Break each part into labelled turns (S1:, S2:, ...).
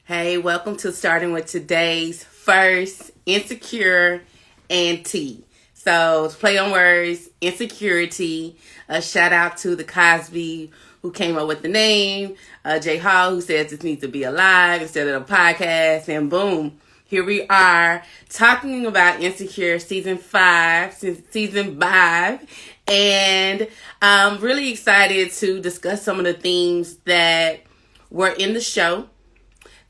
S1: Hey, welcome to starting with today's first insecure and tea. So, to play on words, insecurity. A shout out to the Cosby who came up with the name. Jay Hall who says this needs to be alive instead of a podcast. And boom, here we are talking about Insecure season 5. And I'm really excited to discuss some of the themes that were in the show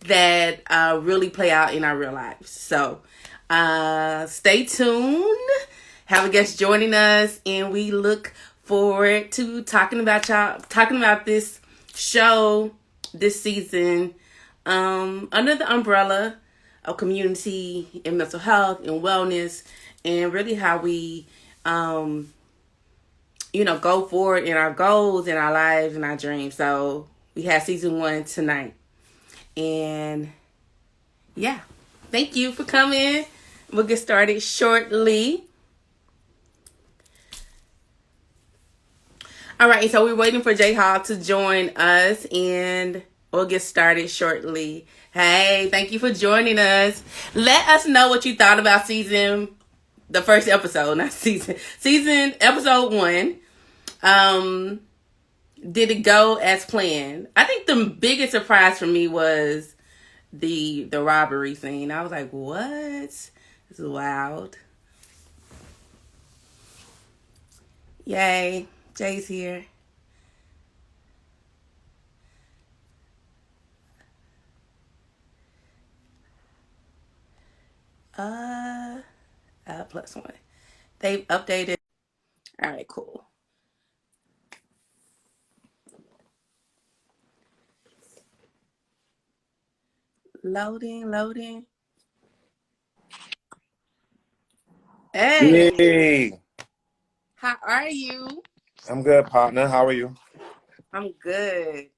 S1: that really play out in our real lives. So stay tuned. Have a guest joining us, and we look forward to talking about this show this season under the umbrella of community and mental health and wellness, and really how we go forward in our goals in our lives and our dreams. So we have season 1 tonight. And yeah, thank you for coming. We'll get started shortly. All right, so we're waiting for Jay Hall to join us, and we'll get started shortly. Hey, thank you for joining us. Let us know what you thought about the first episode, not season episode 1. Did it go as planned? I think the biggest surprise for me was the robbery scene. I was like, what? This is wild. Yay. Jay's here. +1. They've updated. All right, cool. Loading. Hey.
S2: Yay.
S1: How are you?
S2: I'm good, partner. How are you?
S1: I'm good.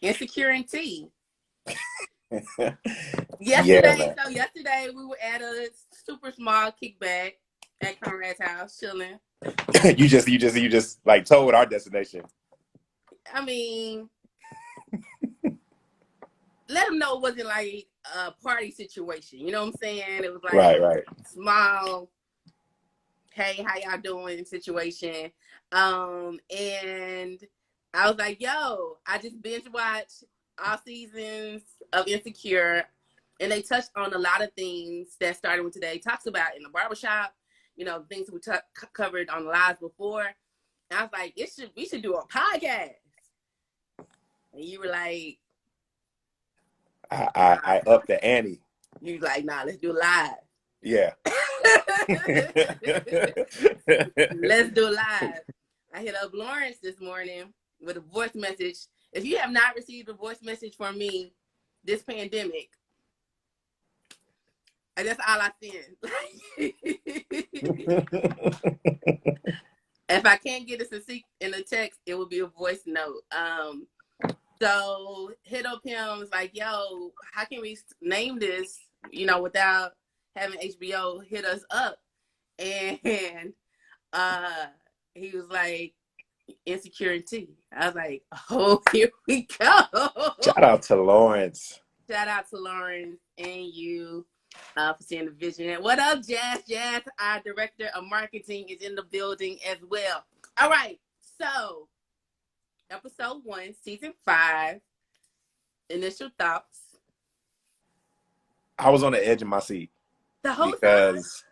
S1: Insecure and tea.
S2: Yeah,
S1: Yesterday we were at a super small kickback at Conrad's house, chilling.
S2: man. You just like told our destination.
S1: I mean, let them know it wasn't like a party situation. You know what I'm saying? It was like
S2: Right.
S1: small, hey, how y'all doing situation. And I was like, yo, I just binge watched all seasons of Insecure, and they touched on a lot of things that started with today. Talks about in the barbershop, things we covered on the lives before. And I was like, we should do a podcast. And you were like,
S2: I upped the ante.
S1: you like, nah, let's do live.
S2: Yeah.
S1: Let's do live. I hit up Lawrence this morning with a voice message. If you have not received a voice message from me this pandemic, that's all I send. If I can't get a in a text, it will be a voice note. So hit up him. Was like, yo, how can we name this? Without having HBO hit us up, and he was like, insecurity. I was like, oh, here we go.
S2: Shout out to Lawrence.
S1: Shout out to Lawrence and you for seeing the vision. And what up, Jazz? Jazz, our director of marketing, is in the building as well. All right, so episode 1, season 5. Initial thoughts.
S2: I was on the edge of my seat
S1: The whole
S2: because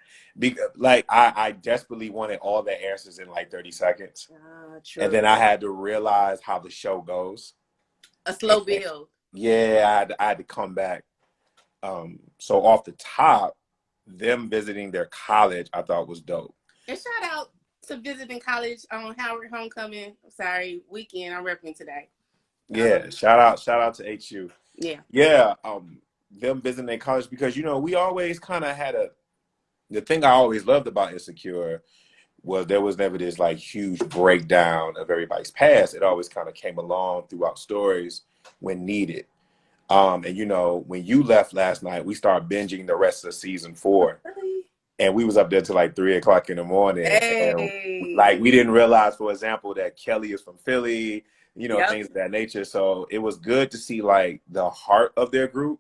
S2: like I desperately wanted all the answers in like 30 seconds.
S1: True.
S2: And then I had to realize how the show goes.
S1: A slow build.
S2: Yeah, I had to come back. So off the top, them visiting their college, I thought was dope.
S1: And shout out to visiting college on Howard Homecoming. Weekend. I'm repping today.
S2: Yeah, shout out to HU.
S1: Yeah.
S2: Them visiting their college because we always kind of had the thing I always loved about Insecure was there was never this like huge breakdown of everybody's past. It always kind of came along throughout stories when needed. And when you left last night, we started binging the rest of season 4. And we was up there till like 3:00 in the morning.
S1: Hey.
S2: And like we didn't realize, for example, that Kelly is from Philly. you know,
S1: Yep.
S2: things of that nature. So it was good to see like the heart of their group,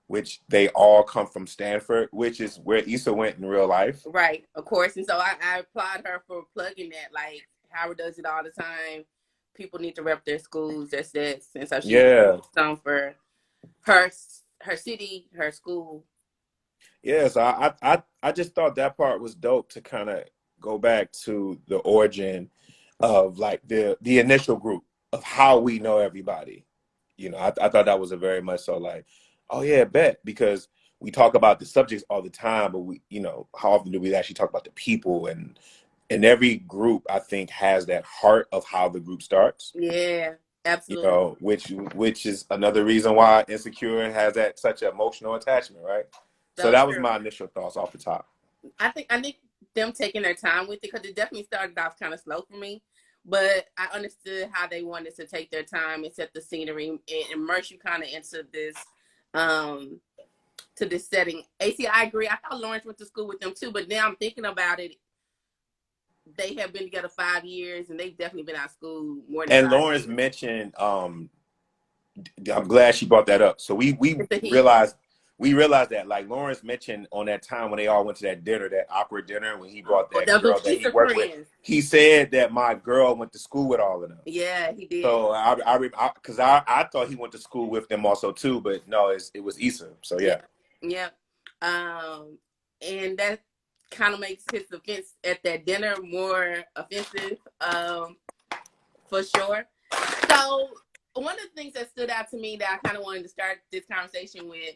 S2: which they all come from Stanford, which is where Issa went in real life.
S1: Right, of course. And so I applaud her for plugging that. Like Howard does it all the time. People need to rep their schools, their sets, and so she's
S2: Yeah.
S1: on for her her city, her school.
S2: Yeah, so I just thought that part was dope to kind of go back to the origin of like the initial group of how we know everybody. You know, I thought that was a very much so like, oh yeah, bet, because we talk about the subjects all the time, but we, you know, how often do we actually talk about the people? And every group I think has that heart of how the group starts.
S1: Yeah,
S2: You
S1: absolutely.
S2: know, which is another reason why Insecure has that such an emotional attachment, right? So
S1: So
S2: that was
S1: true.
S2: my initial thoughts off the top.
S1: I think them taking their time with it because it definitely started off kind of slow for me, but I understood how they wanted to take their time and set the scenery and immerse you kind of into um this setting. AC, I agree. I thought Lawrence went to school with them too, but now I'm thinking about it. They have been together 5 years, and they've definitely been out of school more than
S2: And
S1: 5 years.
S2: Lawrence mentioned, I'm glad she brought that up. So
S1: It's the heat.
S2: we realized that like Lawrence mentioned on that time when they all went to that dinner, that awkward dinner when he brought
S1: Oh,
S2: that
S1: those
S2: girl
S1: are
S2: that he
S1: Easter
S2: worked with.
S1: friends.
S2: He said that my girl went to school with all of them.
S1: Yeah, he did.
S2: So because I thought he went to school with them also too, but no, it was Issa. So
S1: Yeah,
S2: yeah.
S1: yeah. And that kind of makes his offense at that dinner more offensive, for sure. So one of the things that stood out to me that I kind of wanted to start this conversation with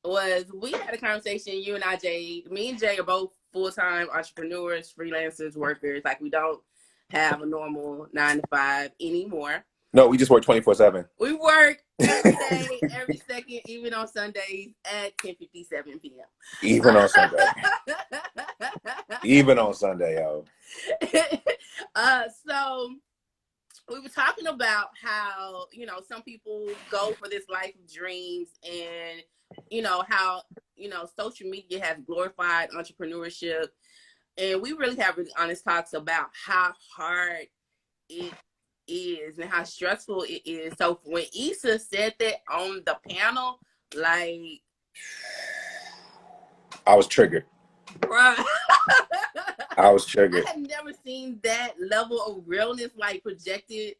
S1: was we had a conversation, you and I, Jay. Me and Jay are both full-time entrepreneurs, freelancers, workers. Like we don't have a normal 9 to 5 anymore.
S2: No, we just work 24/7.
S1: We work every day, every second, even on Sundays at 10:57 p.m.
S2: Even on Sunday. Even on Sunday, yo.
S1: So we were talking about how, some people go for this life of dreams, and how social media has glorified entrepreneurship, and we really have really honest talks about how hard it is and how stressful it is. So when Issa said that on the panel, like,
S2: I was triggered.
S1: bruh,
S2: I was
S1: I
S2: triggered.
S1: have never seen that level of realness like projected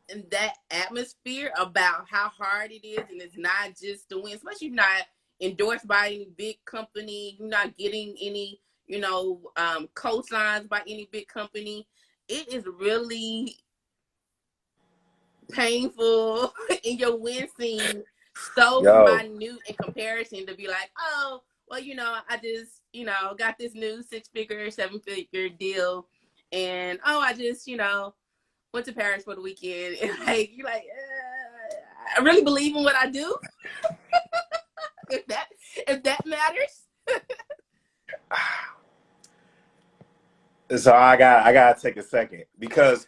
S1: in that atmosphere about how hard it is, and it's not just the win. Especially you're not endorsed by any big company, you're not getting any, co-signs by any big company. It is really painful and your win seems so
S2: Yo,
S1: minute in comparison to be like, oh, well, I just, got this new 6-figure, 7-figure deal. And, oh, I just, went to Paris for the weekend. And like, you're like, I really believe in what I do. if that matters.
S2: so I gotta take a second because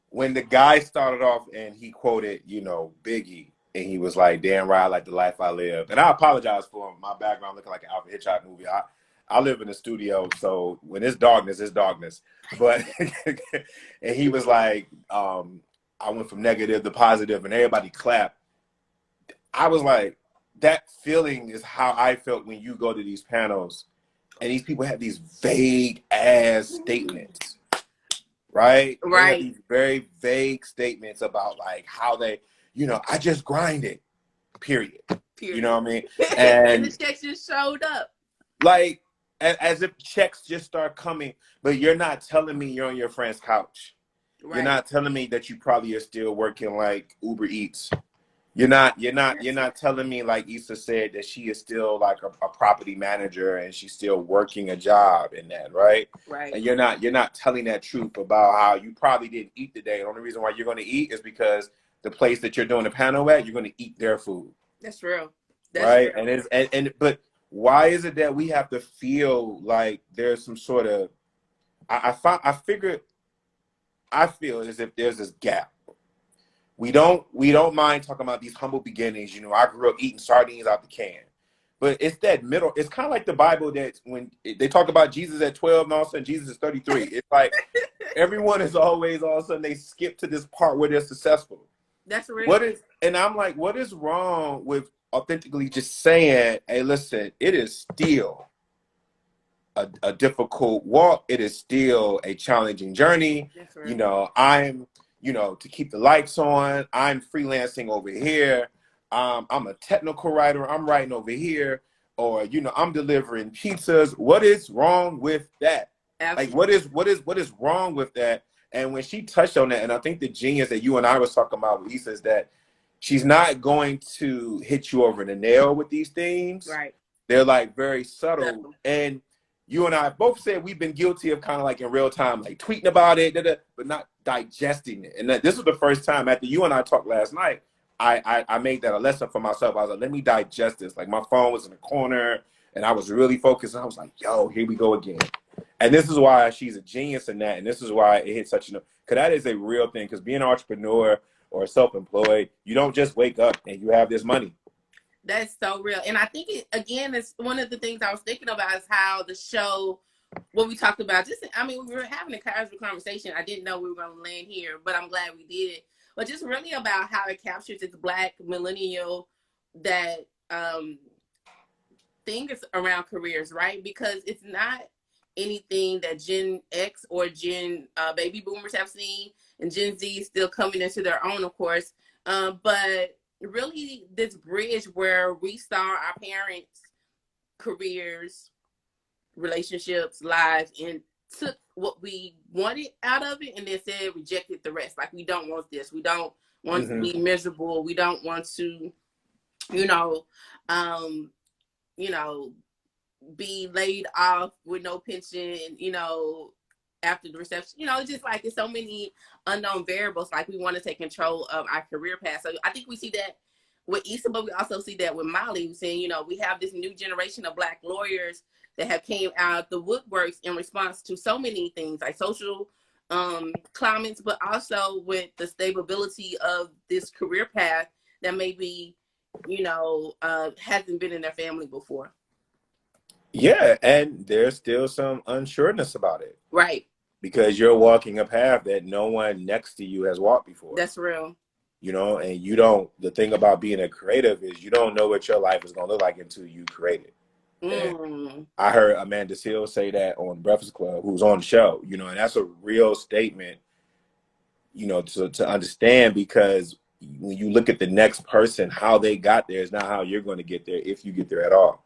S2: when the guy started off and he quoted, you know, Biggie, and he was like, "Damn right, I like the life I live." And I apologize for my background looking like an Alfred Hitchcock movie. I live in the studio, so when it's darkness, it's darkness. But and he was like, I went from negative to positive, and everybody clapped. I was like, that feeling is how I felt when you go to these panels, and these people have these vague ass statements, right? They have
S1: Right.
S2: these very vague statements about like how they, you know, I just grind it, period. You
S1: Period.
S2: know what I mean?
S1: And the
S2: And
S1: checks just showed up.
S2: like, as if checks just start coming, but you're not telling me you're on your friend's couch. You're
S1: Right.
S2: not telling me that you probably are still working like Uber Eats. You're not telling me like Issa said that she is still like a property manager and she's still working a job in that, right?
S1: Right.
S2: And you're not telling that truth about how you probably didn't eat today. The only reason why you're going to eat is because the place that you're doing the panel at, you're going to eat their food,
S1: That's real. That's
S2: right?
S1: real.
S2: And but why is it that we have to feel like there's some sort of I feel as if there's this gap. We don't mind talking about these humble beginnings. You know, I grew up eating sardines out the can. but it's that middle. It's kind of like the Bible that when they talk about Jesus at 12 and all of a sudden Jesus is 33. It's like everyone is always all of a sudden they skip to this part where they're successful.
S1: That's real.
S2: And I'm like, what is wrong with authentically just saying, hey, listen, it is still a difficult walk. It is still a challenging journey.
S1: That's
S2: You
S1: real.
S2: know, to keep the lights on, I'm freelancing over here. I'm a technical writer. I'm writing over here. Or, I'm delivering pizzas. What is wrong with that? Like,
S1: Absolutely.
S2: what is wrong with that? And when she touched on that, and I think the genius that you and I was talking about with Issa is that she's not going to hit you over the nail with these themes.
S1: Right.
S2: They're like very subtle.
S1: So,
S2: And you and I both said we've been guilty of kind of like in real time, like tweeting about it, but not digesting it. And this was the first time after you and I talked last night, I made that a lesson for myself. I was like, let me digest this. Like my phone was in the corner and I was really focused. And I was like, yo, here we go again. And this is why she's a genius in that. And this is why it hits such, because that is a real thing. Because being an entrepreneur or self-employed, you don't just wake up and you have this money.
S1: that's so real. And I think it's one of the things I was thinking about is how the show, what we talked about, we were having a casual conversation. I didn't know we were going to land here, but I'm glad we did. But just really about how it captures this Black millennial that thing is around careers, right? Because it's not anything that Gen X or Gen baby boomers have seen, and Gen Z is still coming into their own, of course. But really, this bridge where we saw our parents' careers, relationships, lives, and took what we wanted out of it and then said rejected the rest. Like, we don't want this. We don't want to be miserable. We don't want to, you know, um, be laid off with no pension, after the reception. It's just like it's so many unknown variables. Like, we want to take control of our career path. So I think we see that with Issa, but we also see that with Molly, saying, we have this new generation of Black lawyers that have came out the woodworks in response to so many things like social climates, but also with the stability of this career path that maybe, hasn't been in their family before.
S2: Yeah, and there's still some unsureness about it.
S1: Right.
S2: Because you're walking a path that no one next to you has walked before.
S1: That's real.
S2: And the thing about being a creative is you don't know what your life is going to look like until you create it. And I heard Amanda Seales say that on Breakfast Club, who's on the show, and that's a real statement, to understand, because when you look at the next person, how they got there is not how you're going to get there, if you get there at all.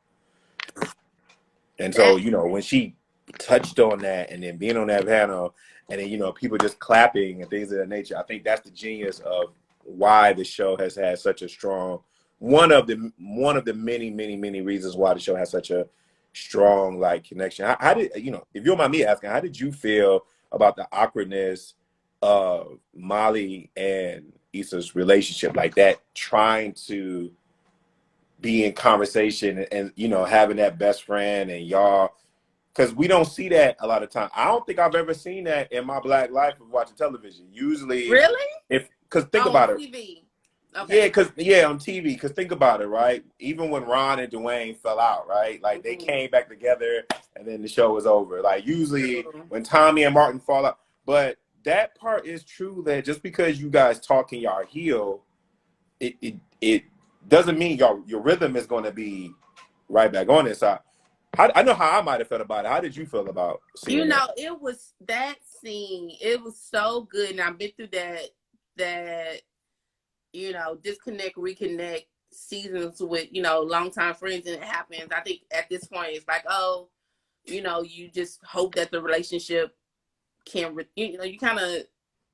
S2: And so, when she touched on that and then being on that panel and then, people just clapping and things of that nature, I think that's the genius of why the show has had such a strong, one of the many, many, many reasons why the show has such a strong connection. How did, if you don't mind me asking, how did you feel about the awkwardness of Molly and Issa's relationship, like that, trying to be in conversation and having that best friend and y'all, because we don't see that a lot of times. I don't think I've ever seen that in my Black life of watching television. Usually,
S1: really,
S2: because think about it.
S1: TV. Okay.
S2: On TV. Because think about it, right? Even when Ron and Dwayne fell out, right? Like they came back together, and then the show was over. Like usually when Tommy and Martin fall out, but that part is true that just because you guys talk and y'all heal, it doesn't mean your rhythm is going to be right back on it. So I know how I might have felt about it. How did you feel about seeing that?
S1: It was that scene. It was so good, and I've been through that disconnect, reconnect seasons with longtime friends, and it happens. I think at this point it's like, oh, you just hope that the relationship can, you kind of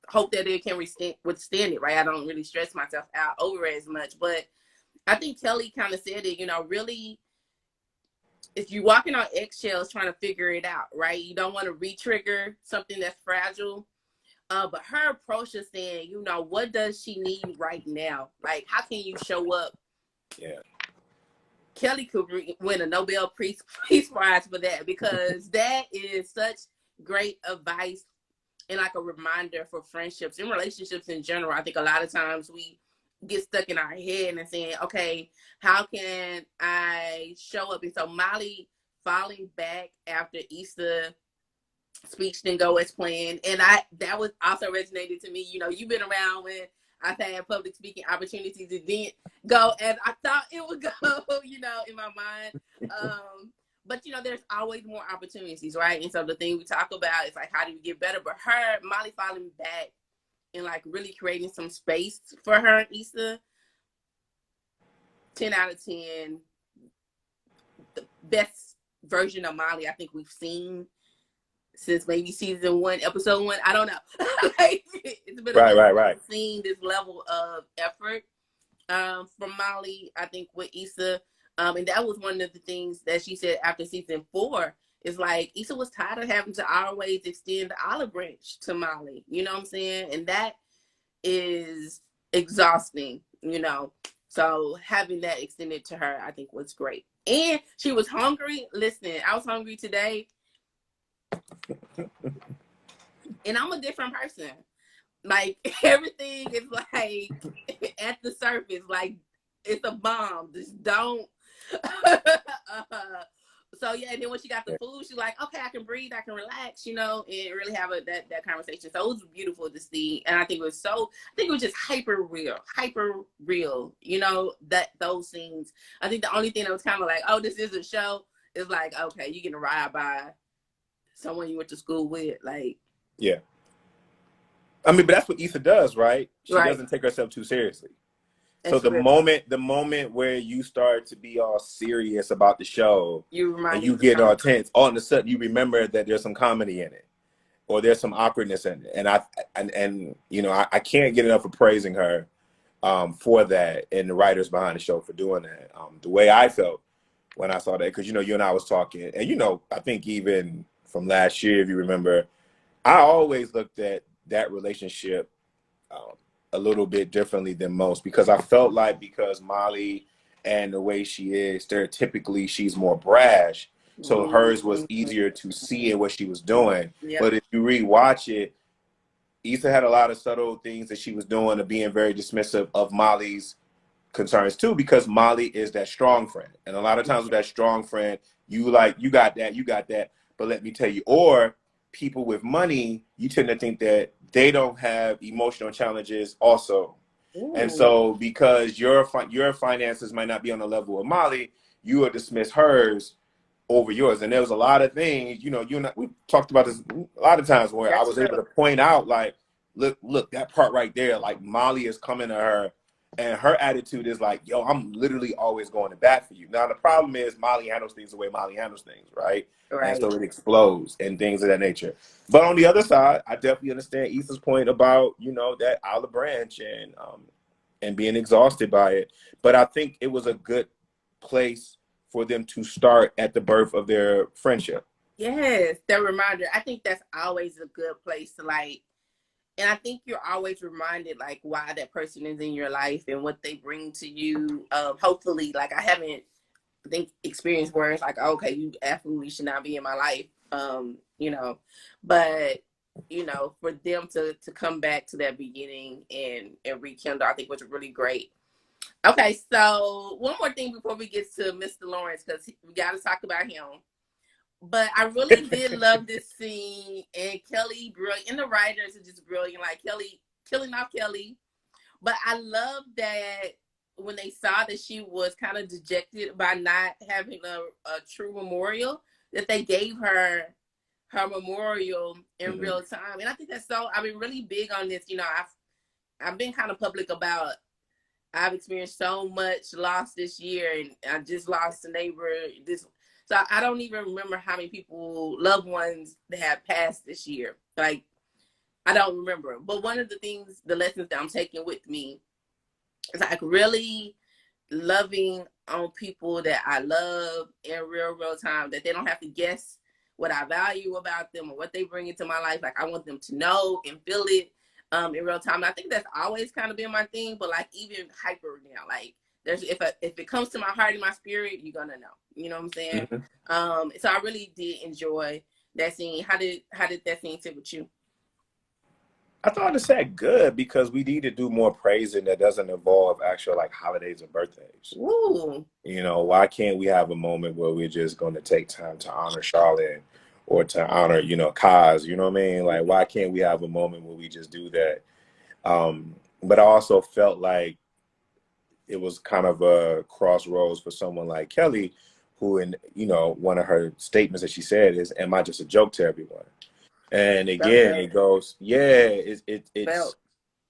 S1: hope that it can withstand it, right? I don't really stress myself out over it as much, but I think Kelly kind of said it, really, if you're walking on eggshells trying to figure it out, right? You don't want to re-trigger something that's fragile. But her approach is saying, what does she need right now? Like, how can you show up?
S2: Yeah.
S1: Kelly could win a Nobel Peace Prize for that, because that is such great advice and like a reminder for friendships and relationships in general. I think a lot of times we get stuck in our head and saying, okay, how can I show up? And so Molly falling back after Easter speech didn't go as planned. And that was also resonated to me. You know, you've been around when I've had public speaking opportunities. It didn't go as I thought it would go, you know, in my mind. But you know, there's always more opportunities, right? And so the thing we talk about is like, how do we get better? But Molly falling back and like really creating some space for her and Issa, 10 out of 10, the best version of Molly I think we've seen since maybe season 1, episode 1. I don't know. Like, it's been a
S2: right.
S1: Seeing this level of effort from Molly, I think with Issa. And that was one of the things that she said after season 4 is like Issa was tired of having to always extend the olive branch to Molly. You know what I'm saying? And that is exhausting, you know. So having that extended to her, I think was great. And she was hungry. Listen, I was hungry today. And I'm a different person. Like everything is like at the surface, like it's a bomb. Just don't. So yeah, and then when she got the food, she's like, okay, I can breathe, I can relax, you know, and really have that conversation. So it was beautiful to see, and I think it was just hyper real, you know, that those scenes. I think the only thing that was kind of like, oh, this is a show, is like, okay, you getting a ride by someone you went to school with, like.
S2: Yeah. I mean, but that's what Issa does, right? She
S1: Right.
S2: doesn't take herself too seriously. So
S1: That's
S2: the
S1: real.
S2: moment where you start to be all serious about the show
S1: You
S2: and
S1: reminded
S2: you
S1: me
S2: get
S1: of
S2: all tense, all of a sudden you remember that there's some comedy in it, or there's some awkwardness in it. And you know, I can't get enough of praising her for that, and the writers behind the show for doing that. The way I felt when I saw that, because you know, you and I was talking, and you know, I think even from last year, if you remember, I always looked at that relationship um, a little bit differently than most, because I felt like, because Molly and the way she is, stereotypically she's more brash, so hers was easier to see in what she was doing.
S1: yeah.
S2: But if you rewatch it, Issa had a lot of subtle things that she was doing of being very dismissive of Molly's concerns too, because Molly is that strong friend. And a lot of times with that strong friend, you like, you got that. But let me tell you, or people with money, you tend to think that they don't have emotional challenges also. And
S1: Ooh.
S2: so because your finances might not be on the level of Molly, you will dismiss hers over yours. And there was a lot of things, you know, you and I, we talked about this a lot of times, where I
S1: That's
S2: was
S1: true.
S2: able to point out, like, look, that part right there, like Molly is coming to her, and her attitude is like, yo, I'm literally always going to bat for you. Now the problem is Molly handles things the way Molly handles things, right? And
S1: Right.
S2: so it explodes and things of that nature. But on the other side, I definitely understand Issa's point about, you know, that olive branch and being exhausted by it. But I think it was a good place for them to start at the birth of their friendship.
S1: Yes, that reminder. I think that's always a good place to like, and I think you're always reminded like why that person is in your life and what they bring to you. Hopefully, like I haven't, I think, experienced where it's like, okay, you absolutely should not be in my life. You know, but you know, for them to come back to that beginning and rekindle, I think was really great. Okay, so one more thing before we get to Mr. Lawrence, because we got to talk about him. But I really did love this scene, and Kelly brilliant, and the writers are just brilliant. Like Kelly killing off Kelly, but I love that when they saw that she was kind of dejected by not having a true memorial, that they gave her memorial in real time. And I think that's so. I've been really big on this. You know, I've been kind of public about. I've experienced so much loss this year, and I just lost a neighbor. So I don't even remember how many people, loved ones, that have passed this year. Like I don't remember. But one of the things, the lessons that I'm taking with me is like really loving on people that I love in real time, that they don't have to guess what I value about them or what they bring into my life. Like I want them to know and feel it in real time. And I think that's always kind of been my thing, but like even hyper now, like there's if it comes to my heart and my spirit, you're gonna know. You know what I'm saying? So I really did enjoy that scene. How did that scene sit with you?
S2: I thought it said good because we need to do more praising that doesn't involve actual like holidays and birthdays.
S1: Ooh.
S2: You know, why can't we have a moment where we're just going to take time to honor Charlotte or to honor, you know, Kaz, you know what I mean? Like, why can't we have a moment where we just do that? But I also felt like it was kind of a crossroads for someone like Kelly, who, in, you know, one of her statements that she said is, "Am I just a joke to everyone?" And
S1: Felt
S2: again,
S1: that.
S2: it goes, yeah,
S1: Felt.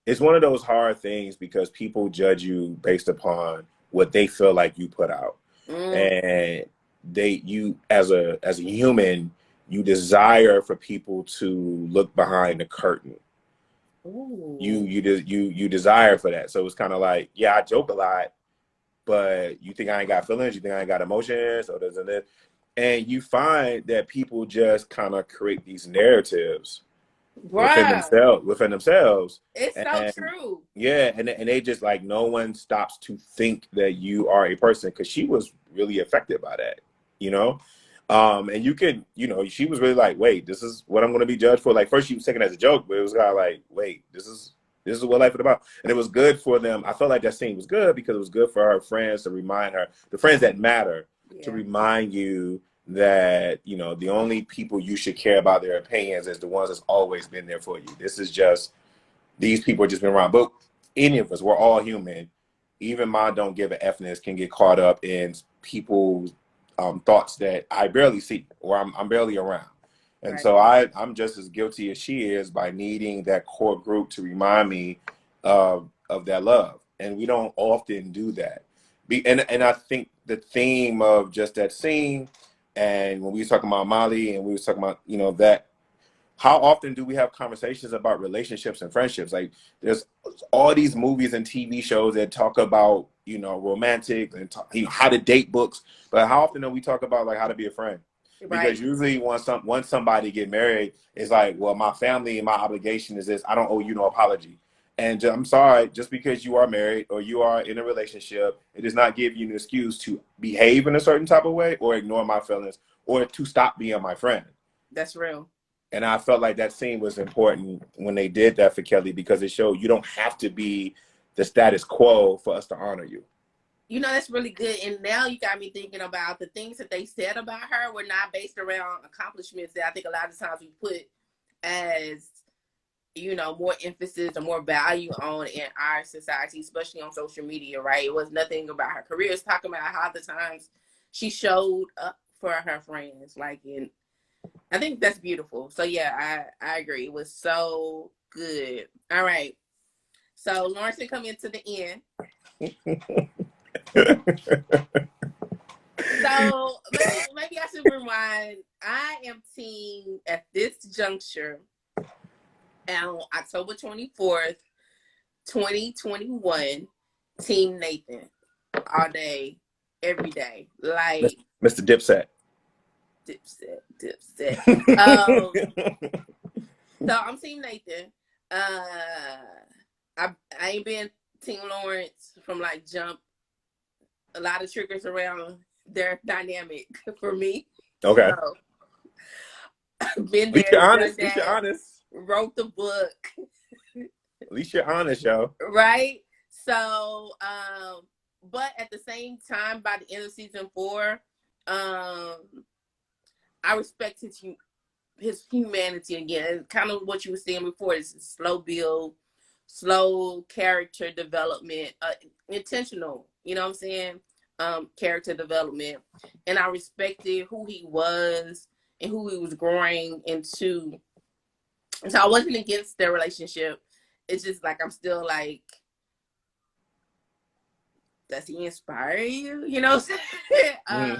S2: it's one of those hard things because people judge you based upon what they feel like you put out,
S1: Mm.
S2: and you as a human, you desire for people to look behind the curtain.
S1: Ooh.
S2: You desire for that. So it's kind of like, yeah, I joke a lot, but you think I ain't got feelings? You think I ain't got emotions? Or this and this? And you find that people just kind of create these narratives
S1: Bruh.
S2: within themselves,
S1: It's so
S2: and
S1: true.
S2: yeah, and they just like no one stops to think that you are a person because she was really affected by that, you know. And you can, you know, she was really like, wait, this is what I'm going to be judged for. Like first she was taking it as a joke, but it was kind of like, wait, this is what life is about. And it was good for them. I felt like that scene was good because it was good for her friends to remind her, the friends that matter, to
S1: Yeah.
S2: remind you that, you know, the only people you should care about their opinions is the ones that's always been there for you. This is just, these people have just been around. But any of us, we're all human. Even my don't give a Fness can get caught up in people's thoughts that I barely see or I'm barely around. And
S1: Right.
S2: so I'm just as guilty as she is by needing that core group to remind me of that love. And we don't often do that. And I think the theme of just that scene, and when we were talking about Molly and we were talking about, you know, that how often do we have conversations about relationships and friendships? Like there's all these movies and TV shows that talk about, you know, romantic and talk, you know, how to date books, but how often do we talk about like how to be a friend? Because
S1: Right.
S2: usually once somebody get married, it's like, well, my family and my obligation is this. I don't owe you no apology. And I'm sorry, just because you are married or you are in a relationship, it does not give you an excuse to behave in a certain type of way or ignore my feelings or to stop being my friend.
S1: That's real.
S2: And I felt like that scene was important when they did that for Kelly because it showed you don't have to be the status quo for us to honor you.
S1: You know, that's really good. And now you got me thinking about the things that they said about her were not based around accomplishments that I think a lot of times we put as, you know, more emphasis or more value on in our society, especially on social media, right? It was nothing about her career. It's talking about how the times she showed up for her friends. Like, and I think that's beautiful. So yeah, I agree. It was so good. All right. So Lawrence is coming to the end. So maybe I should rewind. I am team at this juncture on October 24th, 2021, Team Nathan. All day, every day. Like
S2: Mr. Dipset.
S1: dipset. Um, so I'm Team Nathan. I ain't been Team Lawrence from like jump. A lot of triggers around their dynamic for me.
S2: Okay.
S1: So been
S2: At least
S1: there,
S2: you're
S1: done
S2: honest. At least you're
S1: that,
S2: honest.
S1: wrote the book,
S2: At least you're honest, yo.
S1: right? So, but at the same time, by the end of season 4, I respect his humanity again. Kind of what you were saying before is slow build, slow character development, intentional. You know what I'm saying? Character development, and I respected who he was and who he was growing into. So I wasn't against their relationship. It's just like I'm still like, does he inspire you? You know what I'm saying?
S2: Mm-hmm.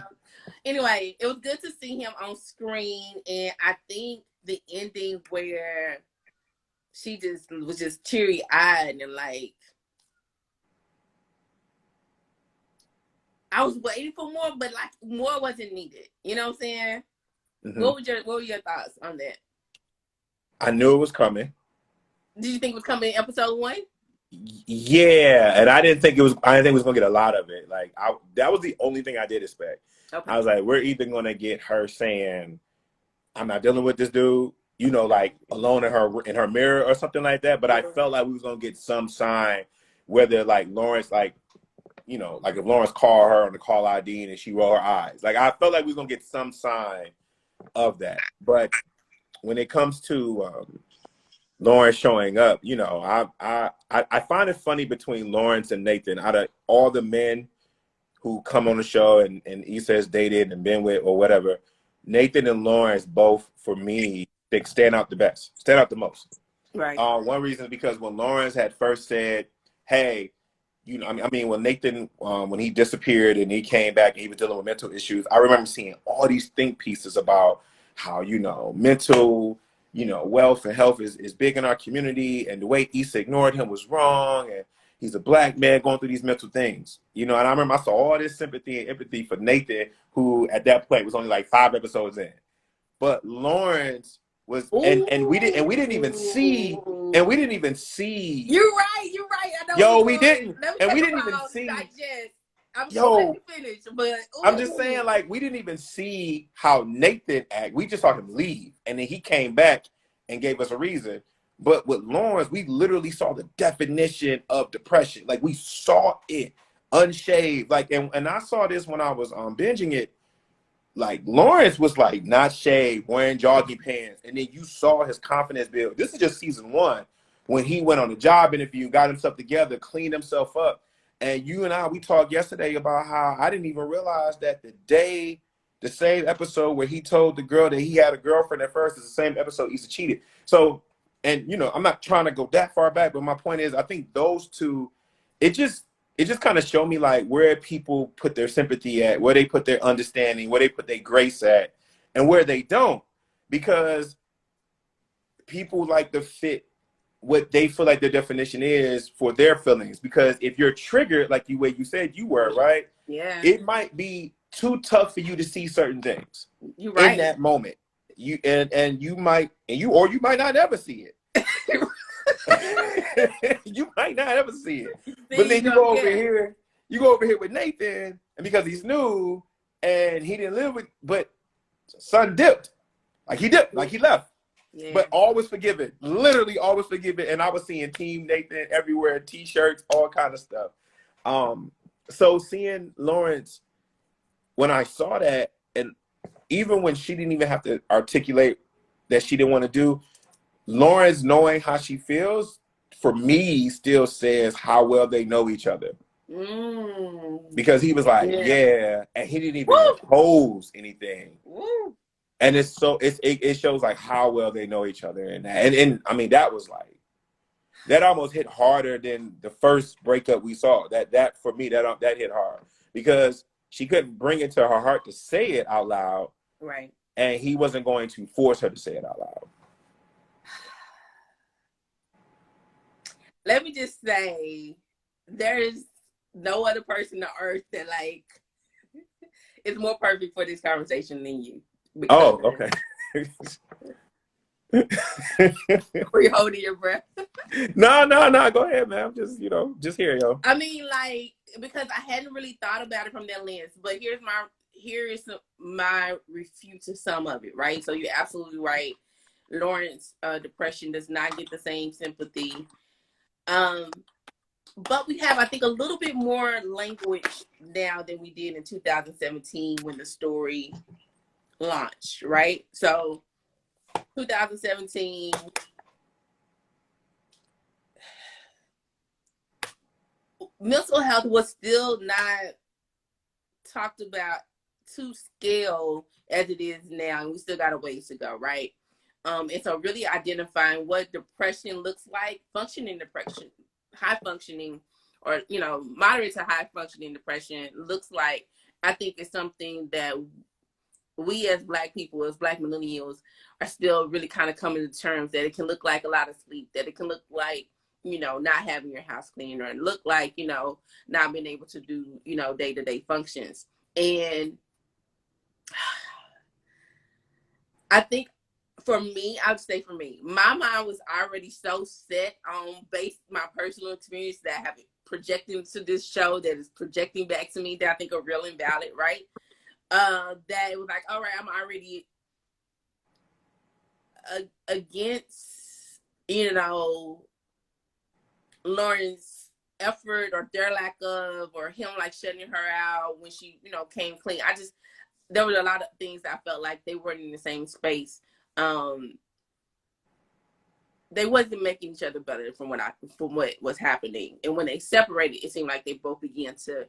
S1: Anyway, it was good to see him on screen, and I think the ending where she just was just teary eyed and like I was waiting for more, but like more wasn't needed. You know what I'm saying?
S2: Mm-hmm.
S1: What were your thoughts on that?
S2: I knew it was coming.
S1: Did you think it was coming in episode 1?
S2: Yeah, and I didn't think it was. I didn't think we was gonna get a lot of it. Like, that was the only thing I did expect.
S1: Okay.
S2: I was like, we're either gonna get her saying, "I'm not dealing with this dude," you know, like alone in her mirror or something like that. But I felt like we was gonna get some sign, whether like Lawrence, like, you know, like if Lawrence called her on the call ID and she rolled her eyes, like I felt like we was gonna get some sign of that. But when it comes to Lawrence showing up, you know, I find it funny between Lawrence and Nathan. Out of all the men who come on the show and Issa has dated and been with or whatever, Nathan and Lawrence both, for me, they stand out the best, stand out the most.
S1: Right.
S2: One reason is because when Lawrence had first said, "Hey, you know," I mean, when Nathan, when he disappeared and he came back and he was dealing with mental issues, I remember seeing all these think pieces about how, you know, mental, you know, wealth and health is big in our community, and the way Issa ignored him was wrong, and he's a black man going through these mental things, you know. And I remember I saw all this sympathy and empathy for Nathan, who at that point was only like 5 episodes in. But Lawrence was, and we didn't even see, and we didn't even see.
S1: You're right. You're right. I know.
S2: Yo, we didn't,
S1: Let me
S2: and
S1: take
S2: we
S1: a
S2: didn't even
S1: pause and
S2: see.
S1: digest. I'm so let
S2: Yo,
S1: me finish, but
S2: I'm just saying, like, we didn't even see how Nathan act. We just saw him leave, and then he came back and gave us a reason. But with Lawrence, we literally saw the definition of depression. Like, we saw it unshaved. Like, and I saw this when I was binging it. Like, Lawrence was like not shaved, wearing jogging pants, and then you saw his confidence build. This is just season one, when he went on a job interview, got himself together, cleaned himself up. And you and I, we talked yesterday about how I didn't even realize that the same episode where he told the girl that he had a girlfriend at first is the same episode Issa cheated. So, and you know, I'm not trying to go that far back, but my point is, I think those two, it just kind of showed me like where people put their sympathy at, where they put their understanding, where they put their grace at, and where they don't. Because people like to fit what they feel like their definition is for their feelings. Because if you're triggered, like you way you said you were, right?
S1: yeah,
S2: It might be too tough for you to see certain things
S1: you're right
S2: in that moment. You might not ever see it. You might not ever see it. But then you go over here with Nathan, and because he's new and he didn't live with, but son dipped. Like he left.
S1: Yeah.
S2: But always forgiven. Literally always forgiven. And I was seeing Team Nathan everywhere, t-shirts, all kind of stuff. So seeing Lawrence, when I saw that, and even when she didn't even have to articulate that she didn't want to do, Lawrence knowing how she feels, for me, still says how well they know each other. Because he was like, yeah, and he didn't even impose anything. And it shows like how well they know each other, and I mean, that was like, that almost hit harder than the first breakup we saw. That for me, that hit hard, because she couldn't bring it to her heart to say it out loud,
S1: right?
S2: And he wasn't going to force her to say it out loud.
S1: Let me just say, there's no other person on earth that like is more perfect for this conversation than you.
S2: Oh, okay.
S1: Were you holding your breath?
S2: No. Go ahead, man. I'm just, just here, yo.
S1: I mean, like, because I hadn't really thought about it from that lens, but here is my refute to some of it, right? So you're absolutely right. Lawrence depression does not get the same sympathy. But we have, I think, a little bit more language now than we did in 2017 when the story launched, right? So 2017, mental health was still not talked about to scale as it is now, and we still got a ways to go, right? And so really identifying what depression looks like, functioning depression, high functioning, or moderate to high functioning depression looks like, I think is something that we as Black people, as Black millennials, are still really kind of coming to terms that it can look like a lot of sleep, that it can look like, not having your house clean, or look like, not being able to do, day-to-day functions. And I think for me, I would say for me, my mind was already so set on based my personal experience that I have projecting to this show, that is projecting back to me, that I think are real and valid, right? That it was like, all right, I'm already against, you know, Lauren's effort or their lack of, or him like shutting her out when she, you know, came clean. I just, there were a lot of things that I felt like they weren't in the same space. They wasn't making each other better from what was happening. And when they separated, it seemed like they both began to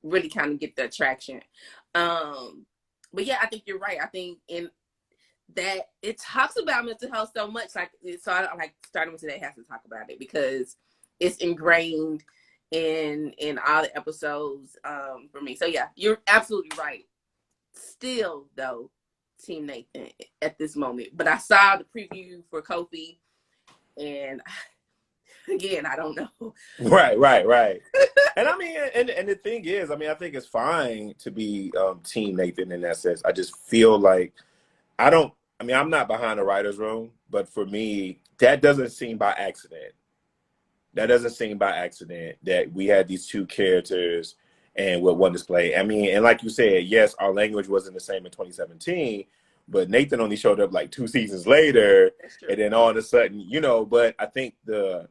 S1: really kind of get that traction. But yeah, I think you're right. I think in that it talks about mental health so much, like, so I like starting with today has to talk about it because it's ingrained in all the episodes for me. So yeah, you're absolutely right. Still though, Team Nathan at this moment. But I saw the preview for Kofi, and again, I don't know.
S2: Right. And I mean, and the thing is, I mean, I think it's fine to be Team Nathan in that sense. I just feel like I don't. I mean, I'm not behind the writers' room, but for me, that doesn't seem by accident. That doesn't seem by accident that we had these two characters and with one display. I mean, and like you said, yes, our language wasn't the same in 2017, but Nathan only showed up like 2 seasons later, and then all of a sudden, you know. But I think the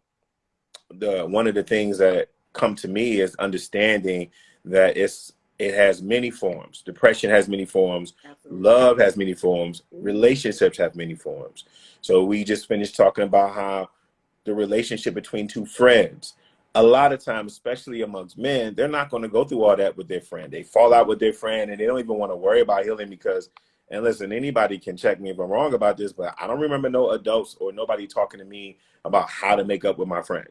S2: one of the things that come to me is understanding that it has many forms. Depression has many forms. Absolutely. Love has many forms. Relationships have many forms. So we just finished talking about how the relationship between two friends, a lot of times, especially amongst men, they're not going to go through all that with their friend. They fall out with their friend and they don't even want to worry about healing because, and listen, anybody can check me if I'm wrong about this, but I don't remember no adults or nobody talking to me about how to make up with my friend.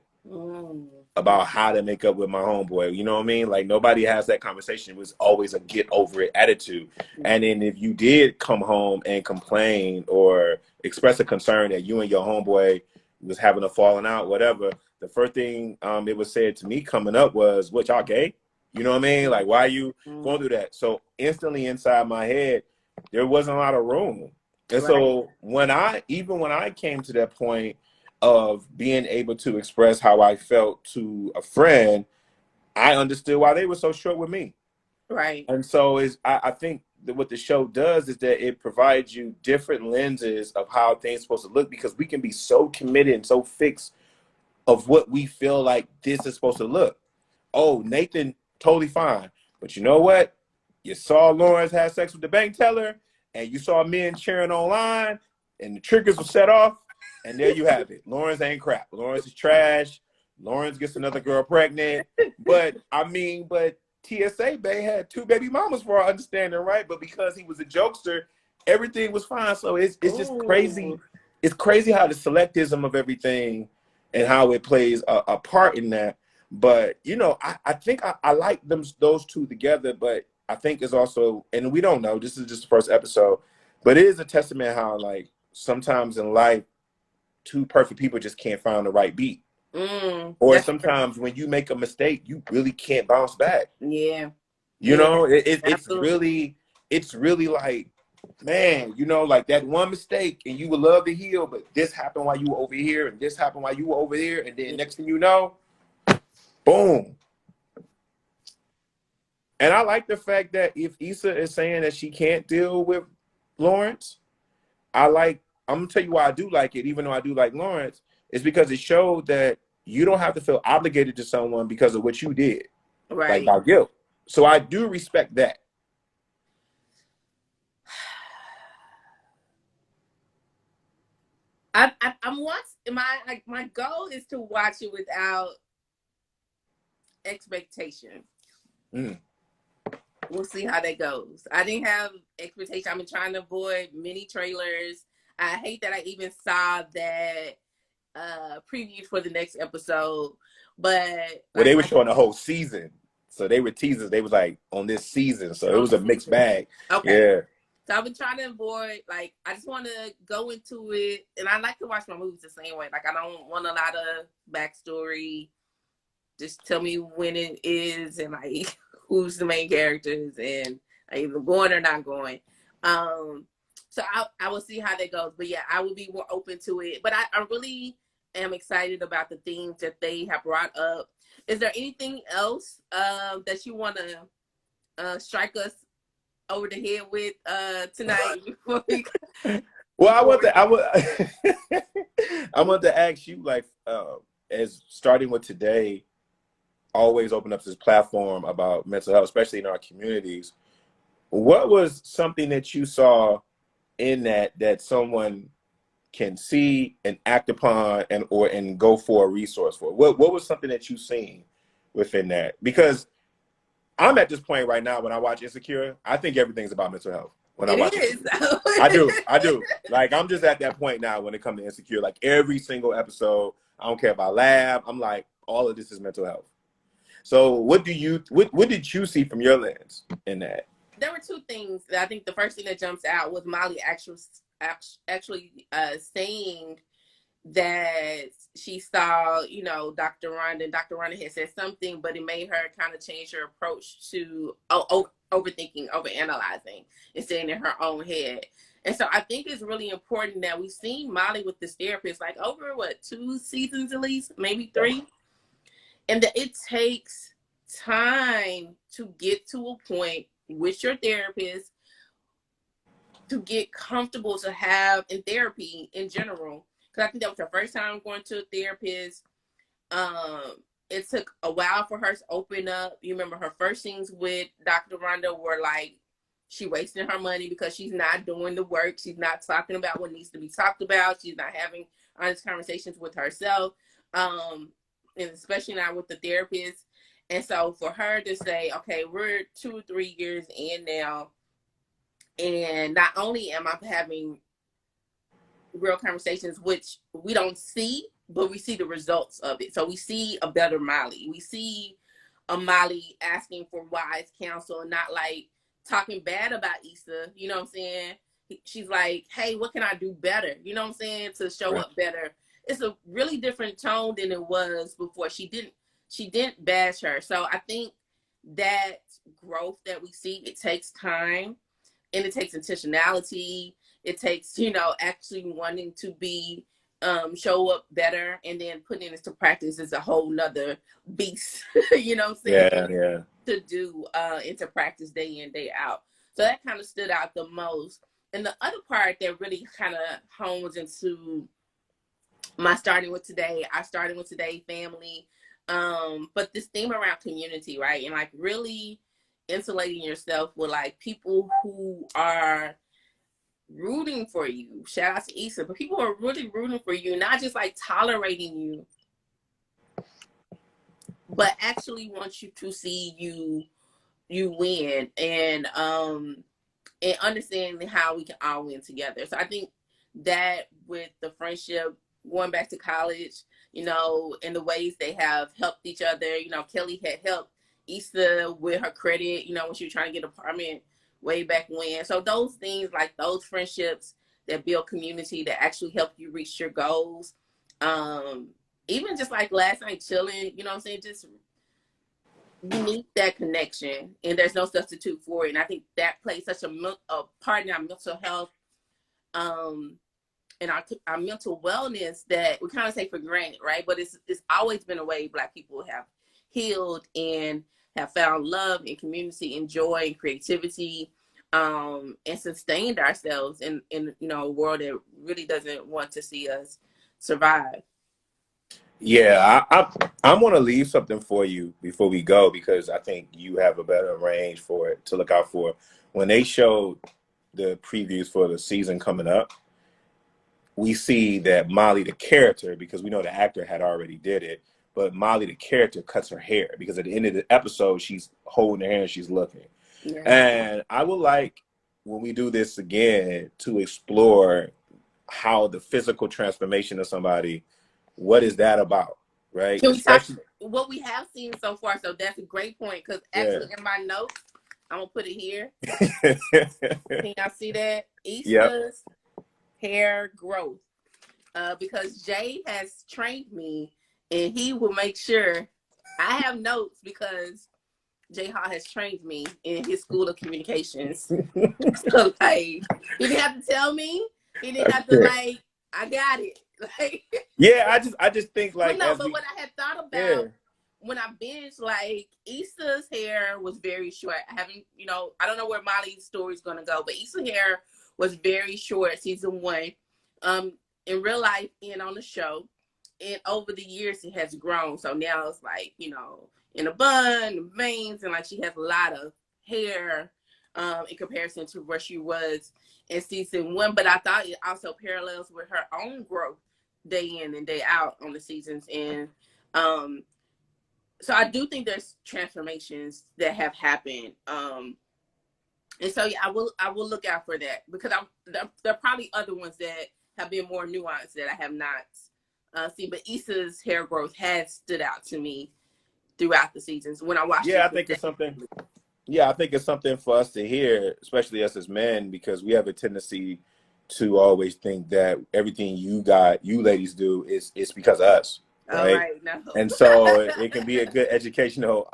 S2: About how to make up with my homeboy. You know what I mean? Like nobody has that conversation. It was always a get over it attitude. And then if you did come home and complain or express a concern that you and your homeboy was having a falling out, whatever, the first thing it was said to me coming up was, what, y'all gay? You know what I mean? Like, why are you going through that? So instantly inside my head, there wasn't a lot of room. And so when I came to that point of being able to express how I felt to a friend, I understood why they were so short with me.
S1: Right.
S2: And so I think that what the show does is that it provides you different lenses of how things are supposed to look, because we can be so committed and so fixed of what we feel like this is supposed to look. Oh, Nathan, totally fine. But you know what? You saw Lawrence have sex with the bank teller, and you saw men cheering online, and the triggers were set off, and there you have it. Lawrence ain't crap. Lawrence is trash. Lawrence gets another girl pregnant. But TSA Bay had 2 baby mamas for our understanding, right? But because he was a jokester, everything was fine. So it's just crazy. It's crazy how the selectivism of everything and how it plays a part in that. But, you know, I think I like those two together, but I think it's also, and we don't know, this is just the first episode, but it is a testament how, like, sometimes in life, two perfect people just can't find the right beat. Or sometimes when you make a mistake, you really can't bounce back.
S1: Yeah.
S2: You know, it's really like, man, you know, like that one mistake and you would love to heal, but this happened while you were over here and this happened while you were over there. And then next thing you know, boom. And I like the fact that if Issa is saying that she can't deal with Lawrence, I'm going to tell you why I do like it, even though I do like Lawrence, is because it showed that you don't have to feel obligated to someone because of what you did.
S1: Right.
S2: Like by guilt. So I do respect that.
S1: I'm watching my goal is to watch it without expectation. We'll see how that goes. I didn't have expectation. I've been trying to avoid many trailers. I hate that I even saw that preview for the next episode. But
S2: well, they were showing the whole season. So they were teasers. They was like on this season. So it was a mixed bag. Okay. Yeah.
S1: So I've been trying to avoid, like, I just want to go into it. And I like to watch my movies the same way. Like, I don't want a lot of backstory. Just tell me when it is and, like, who's the main characters and are either going or not going. So I will see how that goes. But, yeah, I will be more open to it. But I really am excited about the themes that they have brought up. Is there anything else that you want to strike us over the head with tonight before we
S2: Well,
S1: before?
S2: I want to ask you, like, as starting with today, always open up this platform about mental health, especially in our communities. What was something that you saw in that someone can see and act upon and go for a resource for? What was something that you seen within that? Because I'm at this point right now when I watch Insecure, I think everything's about mental health when I
S1: It
S2: watch
S1: is.
S2: Insecure. I do. Like I'm just at that point now when it comes to Insecure. Like every single episode, I don't care about lab. I'm like, all of this is mental health. So what did you see from your lens in that?
S1: There were two things that I think the first thing that jumps out was Molly actually saying that she saw, Dr. Rhonda, and Dr. Rhonda had said something, but it made her kind of change her approach to overthinking, overanalyzing, and staying in her own head. And so I think it's really important that we've seen Molly with this therapist, like over what, 2 seasons at least, maybe 3, and that it takes time to get to a point with your therapist to get comfortable to have in therapy in general. Because I think that was her first time going to a therapist. It took a while for her to open up. You remember her first things with Dr. Rhonda were like she wasting her money because she's not doing the work. She's not talking about what needs to be talked about. She's not having honest conversations with herself, and especially not with the therapist. And so for her to say, okay, we're 2 or 3 years in now, and not only am I having real conversations, which we don't see, but we see the results of it. So we see a better Molly. We see a Molly asking for wise counsel and not like talking bad about Issa. You know what I'm saying? She's like, hey, what can I do better? You know what I'm saying? To show
S2: Right.
S1: up better. It's a really different tone than it was before. She didn't bash her. So I think that growth that we see, it takes time and it takes intentionality. It takes, actually wanting to be show up better, and then putting it into practice is a whole nother beast, you know what I'm saying,
S2: Yeah, yeah.
S1: to do into practice day in, day out. So that kind of stood out the most. And the other part that really kind of hones into my starting with today family. But this theme around community, right? And like really insulating yourself with like people who are rooting for you. Shout out to Issa, but people are really rooting for you, not just like tolerating you, but actually want you to see you win, and understanding how we can all win together. So I think that with the friendship going back to college, in the ways they have helped each other. Kelly had helped Issa with her credit, when she was trying to get an apartment way back when. So those things, like those friendships that build community, that actually help you reach your goals. Um, Even just like last night chilling, you know what I'm saying? Just you need that connection, and there's no substitute for it. And I think that plays such a part in our mental health, um, and our mental wellness that we kind of take for granted, right? But it's always been a way Black people have healed and have found love and community and joy and creativity, and sustained ourselves in a world that really doesn't want to see us survive.
S2: Yeah, I want to leave something for you before we go because I think you have a better range for it to look out for. When they showed the previews for the season coming up, we see that Molly the character, because we know the actor had already did it, but Molly the character cuts her hair because at the end of the episode she's holding her hair and she's looking.
S1: Yeah.
S2: And I would like when we do this again to explore how the physical transformation of somebody, what is that about, right?
S1: Can we talk
S2: Especially,
S1: what we have seen so far? So that's a great point, because
S2: yeah.
S1: actually in my notes, I'm gonna put it here. Can y'all see that?
S2: Yep.
S1: Issa's hair growth. Because Jay has trained me, and he will make sure I have notes, because Jay Hall has trained me in his school of communications. So like, he didn't have to tell me. He didn't have to like. I got it. Like,
S2: Yeah, I just think
S1: but
S2: like
S1: no.
S2: as
S1: But
S2: we
S1: what I had thought
S2: yeah.
S1: about when I binged, like Issa's hair was very short. I don't know where Molly's story is gonna go, but Issa's hair was very short, season 1. In real life and on the show. And over the years, it has grown. So now it's like, in a bun, veins, and like she has a lot of hair in comparison to where she was in season 1. But I thought it also parallels with her own growth day in and day out on the seasons. And so I do think there's transformations that have happened. And so yeah, I will look out for that, because there are probably other ones that have been more nuanced that I have not seen. But Issa's hair growth has stood out to me throughout the seasons when I watched
S2: Yeah,
S1: it
S2: I think it's something. Yeah, I think it's something for us to hear, especially us as men, because we have a tendency to always think that everything you ladies do is because of us,
S1: All
S2: right?
S1: right, no.
S2: And so it can be a good educational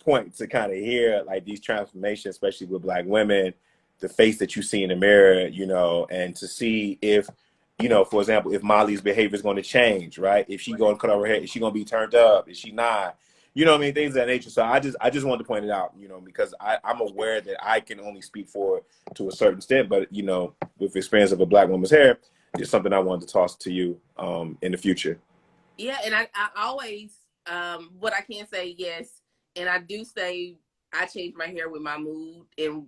S2: point to kind of hear like these transformations, especially with Black women, the face that you see in the mirror, and to see if, for example, if Molly's behavior is going to change, right? If she going to cut off her hair, is she going to be turned up? Is she not? You know what I mean? Things of that nature. So I just wanted to point it out, because I'm aware that I can only speak for to a certain extent, but with experience of a Black woman's hair, it's something I wanted to toss to you in the future.
S1: Yeah, and I always what I can say, yes, and I do say I change my hair with my mood, and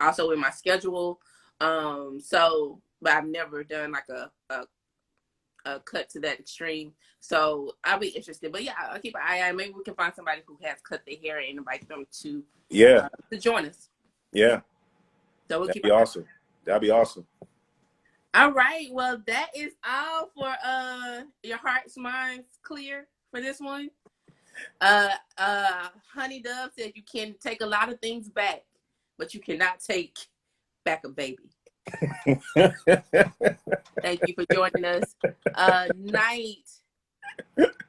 S1: also in my schedule. So but I've never done like a cut to that extreme. So I'll be interested. But yeah, I'll keep an eye out. Maybe we can find somebody who has cut their hair and invite them to
S2: Yeah.
S1: to join us.
S2: Yeah.
S1: So we'll
S2: That'd
S1: keep
S2: be
S1: an eye.
S2: awesome. That'd be awesome.
S1: All right. Well, that is all for your hearts, minds clear for this one. Honey Dove said you can take a lot of things back, but you cannot take back a baby. Thank you for joining us. Night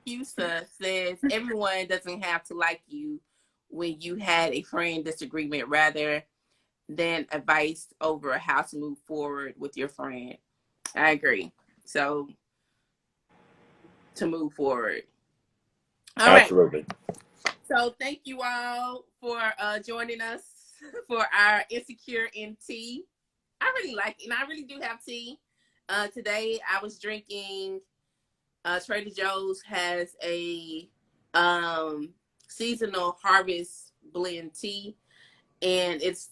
S1: Husa says everyone doesn't have to like you when you had a friend disagreement, rather than advice over how to move forward with your friend. I agree. So to move forward. All right.
S2: Absolutely.
S1: So thank you all for joining us for our insecure in tea. I really like it, and I really do have tea. Today I was drinking. Trader Joe's has a seasonal harvest blend tea, and it's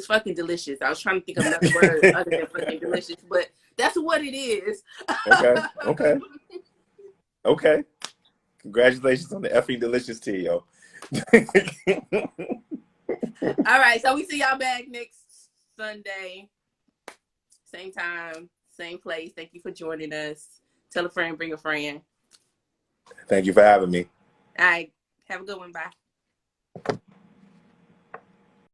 S1: fucking delicious. I was trying to think of another word other than fucking delicious, but that's what it is.
S2: Okay. Okay. Okay. Congratulations on the effing delicious tea, yo.
S1: All right, so we see y'all back next Sunday, same time, same place. Thank you for joining us. Tell a friend, bring a friend.
S2: Thank you for having me.
S1: All right, have a good one. Bye.